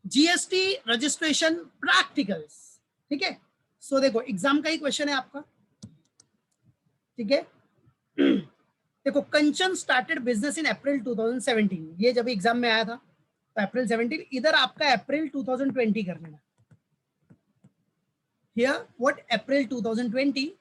GST registration practicals, ठीक है। सो देखो एग्जाम का ही क्वेश्चन है आपका, ठीक है। देखो कंचन स्टार्टेड बिजनेस इन अप्रैल 2017, ये जब एग्जाम में आया था तो अप्रैल 17, इधर आपका अप्रैल 2020 कर लेना। Here what April 2020,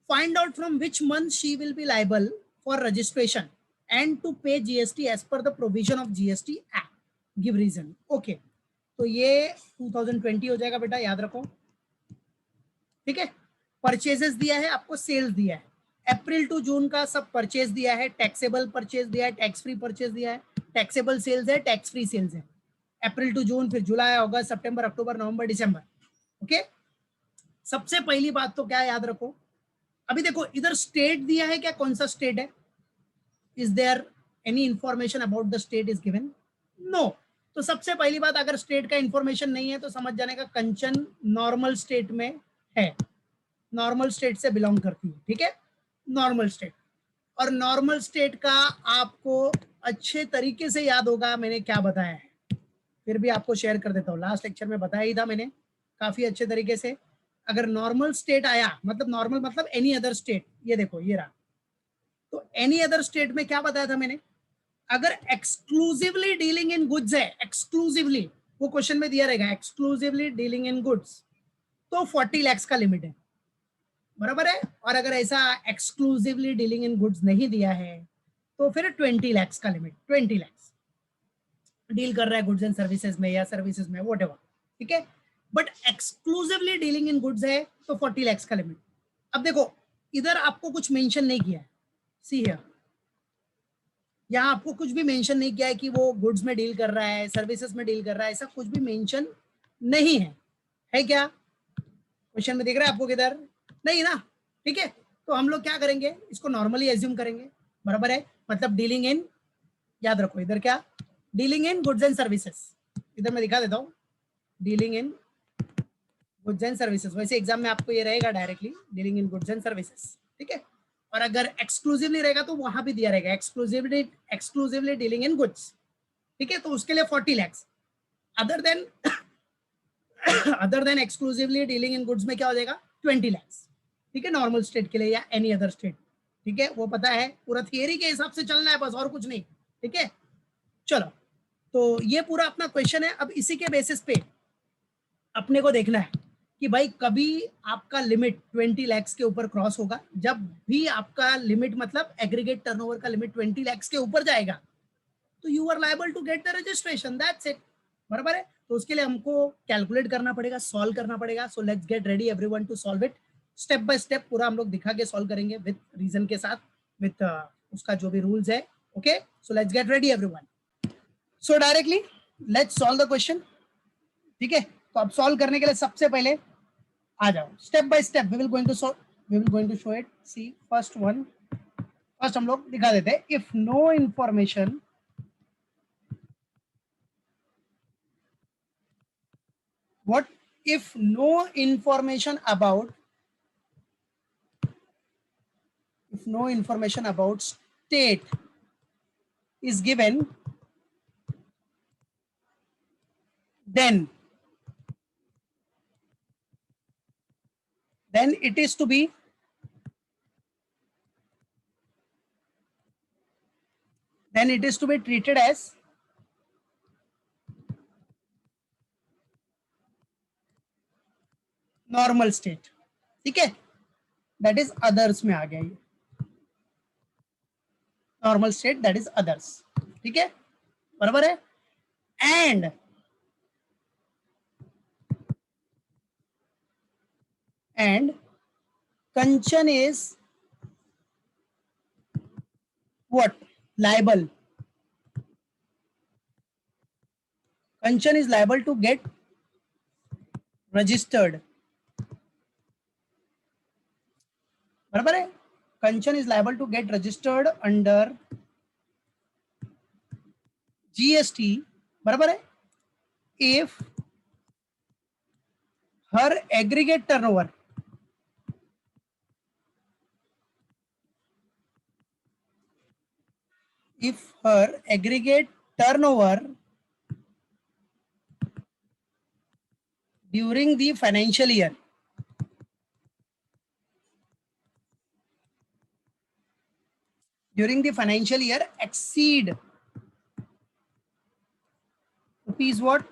find out from which month she will be liable for registration and to pay GST as per the provision of GST Act, give reason। okay, तो ये 2020 हो जाएगा बेटा, याद रखो, ठीक है। परचेजेस दिया है आपको, सेल्स दिया है, अप्रैल टू जून का सब परचेज दिया है, टैक्सेबल परचेज दिया है, टैक्स फ्री परचेज दिया है, टैक्सेबल सेल्स है, टैक्स फ्री सेल्स है, अप्रैल टू जून, फिर जुलाई अगस्त सितंबर अक्टूबर नवंबर दिसंबर। ओके, सबसे पहली बात तो क्या याद रखो, अभी देखो इधर स्टेट दिया है, क्या कौन सा स्टेट है, is there any information about the state is given, no. तो सबसे पहली बात, अगर स्टेट का इंफॉर्मेशन नहीं है तो समझ जाने का कंचन नॉर्मल स्टेट में है, नॉर्मल स्टेट से बिलोंग करती है, ठीक है, नॉर्मल स्टेट। और नॉर्मल स्टेट का आपको अच्छे तरीके से याद होगा मैंने क्या बताया है, फिर भी आपको शेयर कर देता हूँ, लास्ट लेक्चर में बताया ही था मैंने काफी अच्छे तरीके से। अगर नॉर्मल स्टेट आया, मतलब नॉर्मल मतलब एनी अदर स्टेट, ये देखो ये रहा, तो एनी अदर स्टेट में क्या बताया था मैंने, अगर एक्सक्लूसिवली डीलिंग इन गुड्स है, एक्सक्लूसिवली, वो क्वेश्चन में दिया रहेगा एक्सक्लूसिवली डीलिंग इन गुड्स, तो 40 लाख का लिमिट है, बराबर है। और अगर ऐसा एक्सक्लूसिवली डीलिंग इन गुड्स नहीं दिया है तो फिर 20 लाख का लिमिट, 20 लाख डील कर रहा है गुड्स एंड सर्विसेज में या सर्विसेज में, व्हाटएवर, ठीक है। But exclusively dealing in goods है तो 40 लाख का लिमिट। अब देखो इधर आपको कुछ मेंशन नहीं किया है, सी हियर, यहाँ आपको कुछ भी मेंशन नहीं किया है कि वो गुड्स में डील कर रहा है, सर्विसेज में डील कर रहा है, ऐसा कुछ भी मेंशन नहीं है क्या क्वेश्चन में दिख रहा है आपको किधर, नहीं ना, ठीक है। तो हम लोग क्या करेंगे, इसको नॉर्मली एज्यूम करेंगे, बराबर है, मतलब डीलिंग इन, याद रखो इधर क्या, dealing in goods and services, इधर मैं दिखा देता हूँ, dealing in goods and services, वैसे एग्जाम में आपको ये रहेगा directly dealing in goods and services, ठीक है। और अगर एक्सक्लूसिवली रहेगा तो वहां भी दिया रहेगा एक्सक्लूसिवली डीलिंग इन गुड्स, ठीक है, तो उसके लिए 40 lakh. Other than other than exclusively dealing in goods में क्या हो जाएगा, 20 लाख, ठीक है, नॉर्मल स्टेट के लिए या एनी अदर स्टेट, ठीक है, वो पता है, पूरा थियरी के हिसाब से चलना है बस, और कुछ नहीं, ठीक है। चलो, तो ये पूरा अपना क्वेश्चन है। अब इसी के बेसिस पे अपने को देखना है कि भाई कभी आपका लिमिट 20 लाख के ऊपर क्रॉस होगा, जब भी आपका लिमिट मतलब एग्रीगेट टर्नओवर का लिमिट 20 लाख के ऊपर जाएगा तो you are liable to get the registration, that's it, बराबर है। तो उसके लिए हमको कैलकुलेट करना पड़ेगा, सॉल्व करना पड़ेगा। So let's get ready everyone to solve it, step by step पूरा हम लोग दिखा के सॉल्व करेंगे विद रीजन के साथ, विद उसका जो भी रूल्स है। Okay, so let's get ready everyone. So directly let's solve the question, ठीक है। तो अब सॉल्व करने के लिए सबसे पहले आ जाओ, step by step we will going to show it. See first one, first हम लोग दिखा देते हैं, if no information, what if no information about, if no information about state is given, then it is to be, then it is to be treated as normal state, ठीक है, that is others में आ गया ये, normal state that is others, ठीक है, बराबर है। And Kanchan is what, liable, Kanchan is liable to get registered, बराबर है, Kanchan is liable to get registered under GST, बराबर है, if her aggregate turnover, if her aggregate turnover during the financial year, during the financial year exceed rupees what,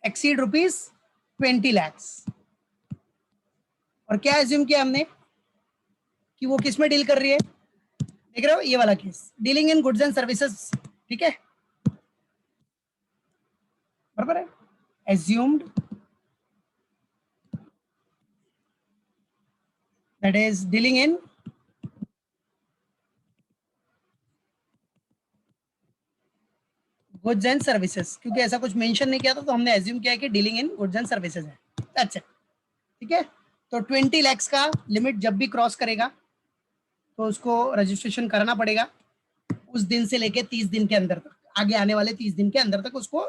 exceed rupees 20 lakhs। और क्या assume किया हमने कि वो किस में डील कर रही है, देख रहे हो ये वाला case, dealing in goods and services, ठीक है, बराबर है, assumed that is dealing in goods and services, क्योंकि ऐसा कुछ मेंशन नहीं किया था तो हमने एज्यूम किया कि dealing in goods and services है, दैट्स इट, ठीक है। तो 20 lakhs का लिमिट जब भी क्रॉस करेगा तो उसको रजिस्ट्रेशन करना पड़ेगा, उस दिन से लेके 30 दिन के अंदर तक, आगे आने वाले 30 दिन के अंदर तक उसको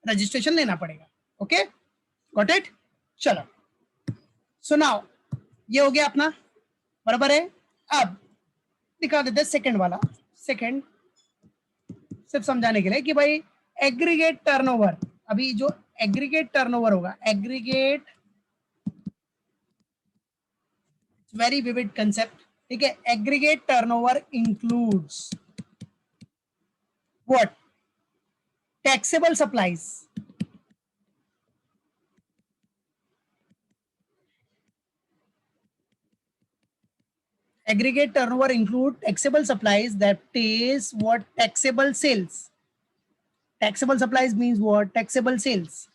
रजिस्ट्रेशन लेना पड़ेगा। ओके, गॉट इट, चलो सुनाओ, ये हो गया अपना, बराबर है। अब दिखा देते सेकंड वाला, सेकंड सिर्फ समझाने के लिए कि भाई एग्रीगेट टर्नओवर, अभी जो एग्रीगेट टर्नओवर होगा, एग्रीगेट वेरी विविड कंसेप्ट, ठीक है, aggregate turnover includes what, taxable supplies, aggregate turnover include taxable supplies, that is what, taxable sales, taxable supplies means what, taxable sales,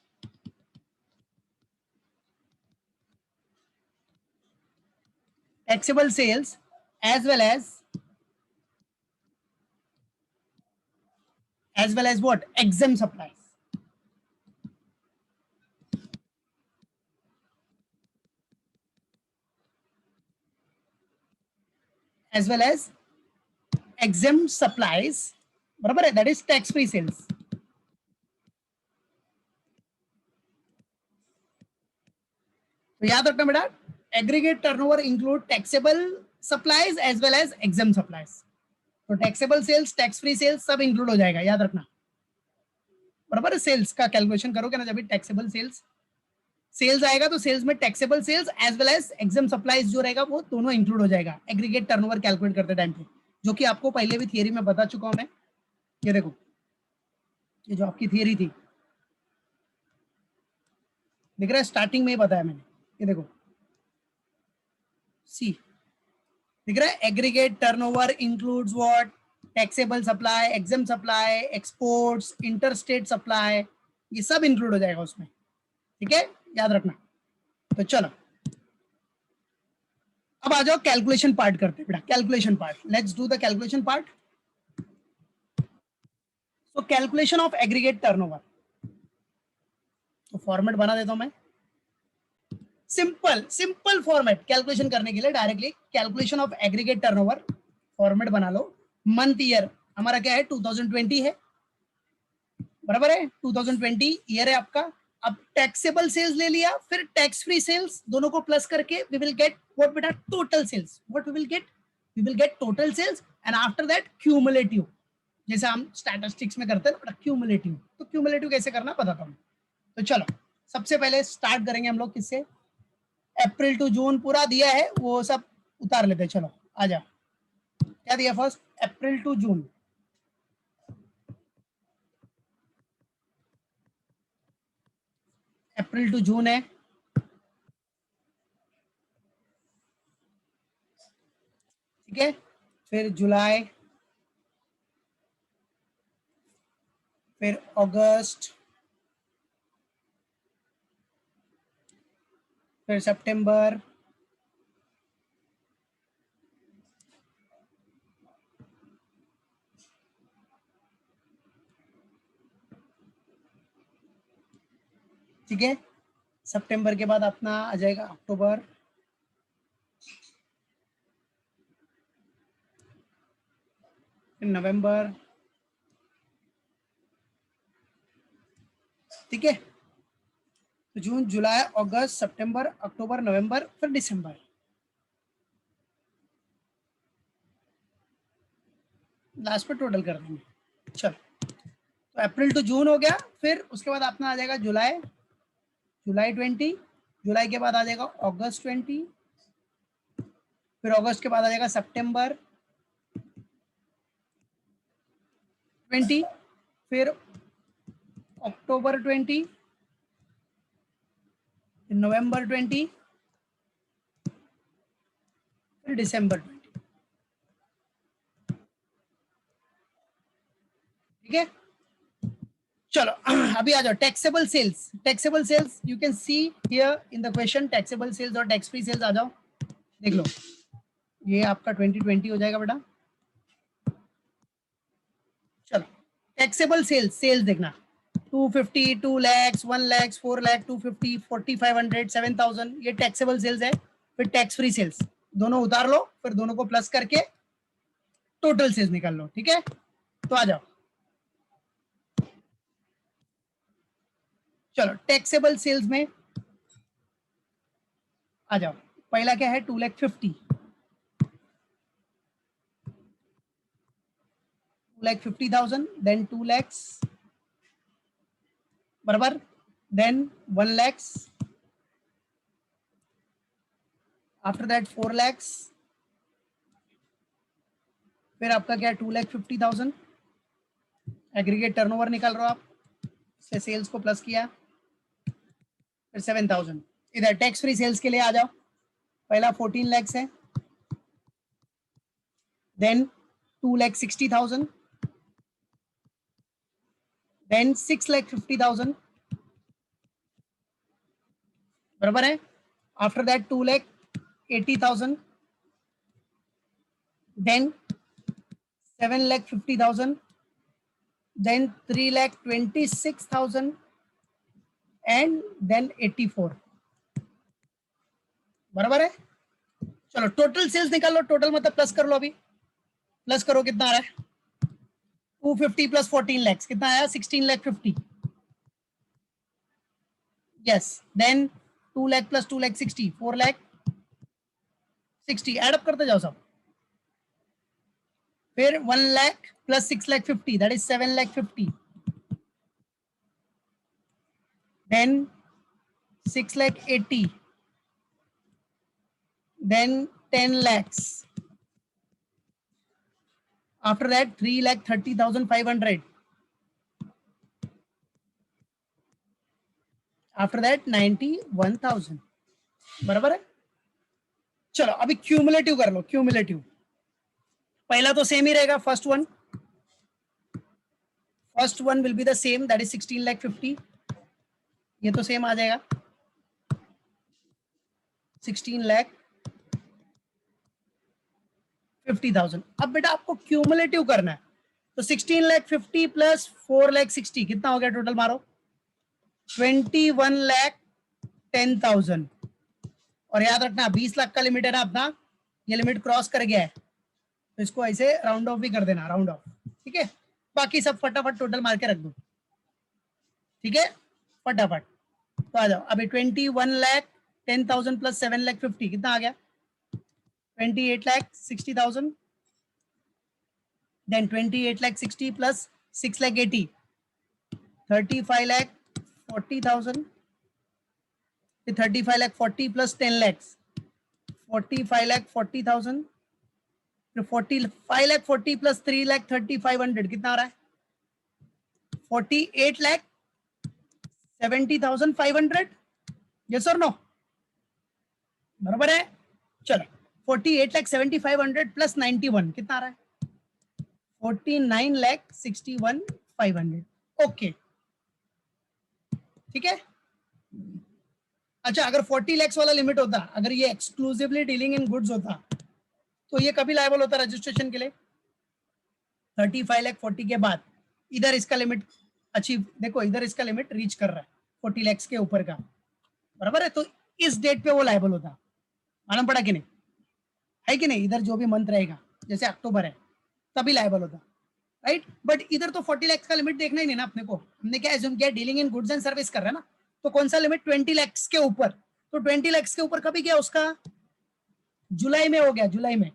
taxable sales as well as what, exempt supplies, as well as exempt supplies, बराबर है, that is tax free sales। तो याद रखना बेटा, aggregate turnover include taxable supplies as well as exempt supplies, तो taxable sales, tax free sales सब include हो जाएगा, याद रखना, बराबर है। सेल्स का कैलकुलेशन करोगे ना जब भी टैक्सेबल सेल्स, सेल्स आएगा तो सेल्स में taxable sales as well as exempt supplies जो रहेगा वो दोनों इंक्लूड हो जाएगा एग्रीगेट टर्नओवर कैलकुलेट करते टाइम पे, जो कि आपको पहले भी थियरी में बता चुका हूं मैं। ये देखो, ये जो आपकी थियरी थी, दिख रहा है, स्टार्टिंग में ही बताया मैंने, ये देखो सी, दिख रहा है, aggregate turnover includes what, taxable supply, exempt supply, exports, interstate supply, ये सब इंक्लूड हो जाएगा उसमें, ठीक है, याद रखना। तो चलो अब आ जाओ कैलकुलेशन पार्ट करते हैं बेटा, calculation part, let's do the calculation part. तो कैलकुलेशन ऑफ एग्रीगेट टर्नओवर, तो फॉर्मेट बना देता हूं मैं, सिंपल सिंपल फॉर्मेट कैलकुलेशन करने के लिए, directly calculation of aggregate turnover format बना लो। मंथ ईयर हमारा क्या है, 2020 है, बराबर है, 2020 ईयर है आपका। अब टैक्सेबल सेल्स ले लिया, फिर टैक्स फ्री सेल्स, दोनों को प्लस करके वी विल गेट व्हाट बेटा, total sales, what we will get, we will get total sales and after that cumulative, जैसे हम स्टैटिस्टिक्स में करते हैं क्यूमुलेटिव। तो क्यूमुलेटिव कैसे करना बताता हूँ। तो चलो सबसे पहले स्टार्ट करेंगे हम लोग किससे, अप्रैल टू जून पूरा दिया है वो सब उतार लेते हैं, चलो आ जाओ, क्या दिया first, April to June, April to June है, ठीक है, फिर जुलाई, फिर अगस्त, फिर सितंबर, ठीक है, सितंबर के बाद अपना आ जाएगा अक्टूबर, फिर नवंबर, ठीक है, तो जून जुलाई अगस्त सितंबर अक्टूबर नवंबर फिर दिसंबर, लास्ट पे टोटल कर देंगे। चलो तो अप्रैल टू जून हो गया, फिर उसके बाद अपना आ जाएगा जुलाई, जुलाई 20, जुलाई के बाद आ जाएगा अगस्त 20, फिर अगस्त के बाद आ जाएगा सितंबर 20, फिर अक्टूबर 20, फिर नवंबर 20, फिर दिसंबर 20। ठीक है, चलो अभी आ जाओ taxable sales. Taxable sales you can see here in the question, taxable sales और टैक्स फ्री सेल्स। आ जाओ देख लो, ये आपका 2020 हो जाएगा बेटा। चलो टैक्सेबल सेल्स, सेल्स देखना 250, 2 lakhs, 1 lakhs, 4 lakh, 250, 4500, 7000, ये टैक्सेबल सेल्स है। फिर टैक्स फ्री सेल्स, दोनों उतार लो, फिर दोनों को प्लस करके टोटल सेल्स निकाल लो। ठीक है, तो आ जाओ, चलो टैक्सेबल सेल्स में आ जाओ। पहला क्या है, 2,50,000, 2,50,000, देन 2 lakhs बराबर, then 1 lakhs, after that 4 lakhs, फिर आपका क्या है 2,50,000, एग्रीगेट टर्नओवर निकाल रहे हो आप, से सेल्स को प्लस किया, फिर 7,000। इधर टैक्स फ्री सेल्स के लिए आ जाओ, पहला 14 lakhs है, देन 2,60,000, देन 6,50,000 बराबर है, after that 2,80,000, then 7,50,000, then 3,26,000 and then 84 बराबर है। चलो टोटल सेल्स निकाल लो, टोटल मतलब प्लस कर लो, अभी प्लस करो, कितना आ रहा है 250 प्लस 14 lakhs, कितना आया 16,50,000, yes, then 2 lakh plus 2,60,000, 4,60,000, add up करते जाओ सब, फिर 1 lakh plus 6,50,000, that is 7,50,000, then 6,80,000, then 10 lakhs, after that 3,30,500, after that 91,000 बराबर है। चलो अभी क्यूमुलेटिव कर लो, क्यूमुलेटिव पहला तो सेम ही रहेगा, first one will be the same, that is 16,50,000, ये तो सेम आ जाएगा 16,50,000। अब बेटा आपको क्यूमुलेटिव करना है, तो 16,50,000 प्लस 4,60,000 कितना हो गया टोटल, मारो 21,10,000। और याद रखना 20 लाख का लिमिट है ना अपना, ये लिमिट क्रॉस कर गया है, तो इसको ऐसे राउंड ऑफ भी कर देना, राउंड ऑफ। ठीक है, बाकी सब फटाफट टोटल मार के रख दो। ठीक है, फटाफट तो आ जाओ अभी 21,10,000 प्लस 7,50,000 कितना आ गया 28,60,000, then 28,60,000 plus 6,80,000 35,40,000, 35,40,000 plus 10 lakhs 45,40,000, 45,40,000 plus 3,30,500 कितना आ रहा है 48,70,500, यस और नो, बराबर है। चलो 48,70,500 प्लस 91 कितना आ रहा है 49,61,500। ओके ठीक है। अच्छा अगर 40 lakhs वाला लिमिट होता, अगर ये एक्सक्लूसिवली डीलिंग इन गुड्स होता, तो ये कभी लायबल होता रजिस्ट्रेशन के लिए 35,40,000 के बाद। इधर इसका लिमिट अचीव, देखो इधर इसका लिमिट रीच कर रहा है 40 lakhs के ऊपर का, बराबर है, तो इस डेट पे वो लायबल होता, मालूम पड़ा कि नहीं, है कि नहीं, इधर जो भी मंथ रहेगा जैसे अक्टूबर है तभी लायबल होता, राइट। बट इधर तो 40 lakhs का लिमिट देखना ही नहीं ना अपने को, हमने क्या एज्यूम किया dealing in goods and service कर रहा है ना, तो कौन सा लिमिट 20 lakhs के ऊपर, तो 20 lakhs के ऊपर कभी गया उसका जुलाई में हो गया, जुलाई में,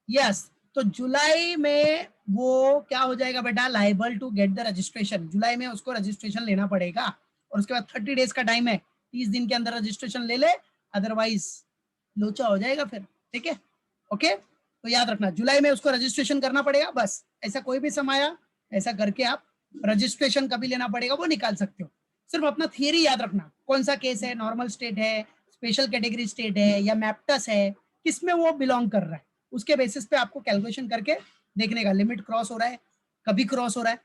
यस तो जुलाई में वो क्या हो जाएगा बेटा, liable to get the registration. जुलाई में उसको रजिस्ट्रेशन लेना पड़ेगा और उसके बाद 30 डेज का टाइम है, 30 दिन के अंदर रजिस्ट्रेशन ले ले, अदरवाइज लोचा हो जाएगा फिर। ठीक है, ओके। तो याद रखना जुलाई में उसको रजिस्ट्रेशन करना पड़ेगा, बस ऐसा कोई भी समय आया ऐसा करके आप रजिस्ट्रेशन कभी लेना पड़ेगा वो निकाल सकते हो। सिर्फ अपना थियरी याद रखना, कौन सा केस है, नॉर्मल स्टेट है, स्पेशल कैटेगरी स्टेट है या मैप्टस है, किसमें वो बिलोंग कर रहा है, उसके बेसिस पे आपको कैलकुलेशन करके देखने का, लिमिट क्रॉस हो रहा है, कभी क्रॉस हो रहा है,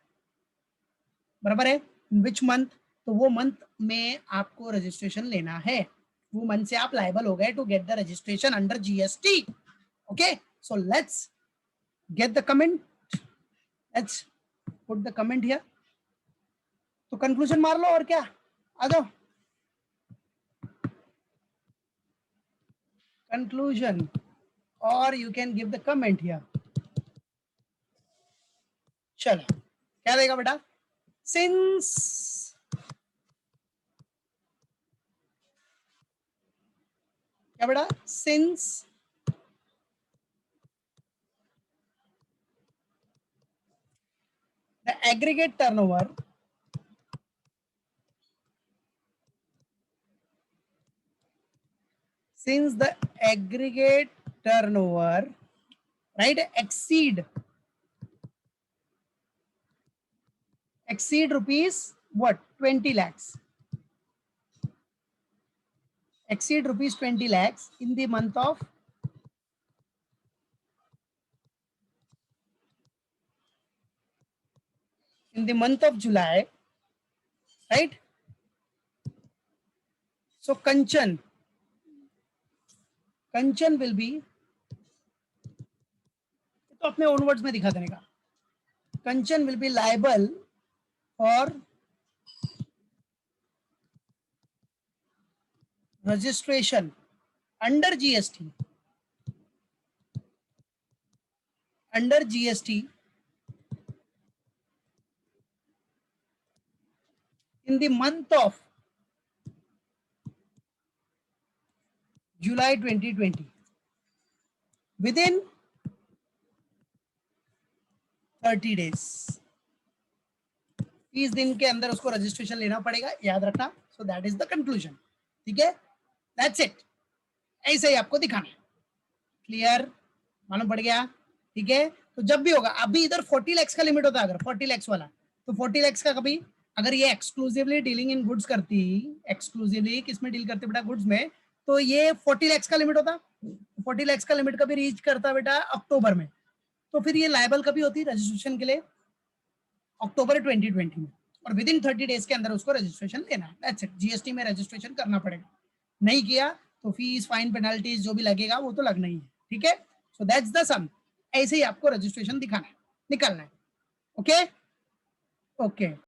बराबर है, विच मंथ, तो वो मंथ में आपको रजिस्ट्रेशन लेना है, वो मंथ से आप लायबल हो गए to get the registration under GST. Okay, so let's get the comment, let's put the comment here. तो कंक्लूजन मार लो और क्या, आ जाओ conclusion, or you can give the comment here. चलो क्या देगा बेटा, since क्या बेटा, since the aggregate turnover right exceed rupees what, 20 lakhs, exceed rupees 20 lakhs in the month of July, right? So Kanchan will be, तो अपने own words में दिखा देने का, Kanchan will be liable for registration under GST in the month of July 2020 within 30 days। 30 दिन के अंदर उसको रजिस्ट्रेशन लेना पड़ेगा, याद रखना। So that is the conclusion. ठीक है, दैट्स इट, ऐसे ही आपको दिखाना है। क्लियर, मालूम पड़ गया? ठीक है, तो जब भी होगा, अभी इधर 40 लैक्स का लिमिट होता है, अगर 40 लैक्स वाला, तो 40 लैक्स का कभी, अगर ये एक्सक्लूसिवली डीलिंग इन गुड्स करती, एक्सक्लूसिवली किसमें डील करती बेटा, गुड्स में, तो ये 40 लैक्स का लिमिट होता। 40 लैक्स का लिमिट कभी रीच करता बेटा अक्टूबर में, तो फिर ये लायबल कभी होती रजिस्ट्रेशन के लिए, अक्टूबर 2020 में, और विद इन 30 डेज के अंदर उसको रजिस्ट्रेशन लेना है। दैट्स इट, जीएसटी में रजिस्ट्रेशन करना पड़ेगा, नहीं किया तो फीस फाइन पेनल्टीज जो भी लगेगा वो तो लगना ही है। ठीक है, सो दैट्स द सम, ऐसे ही आपको रजिस्ट्रेशन दिखाना है, निकालना है। Okay okay.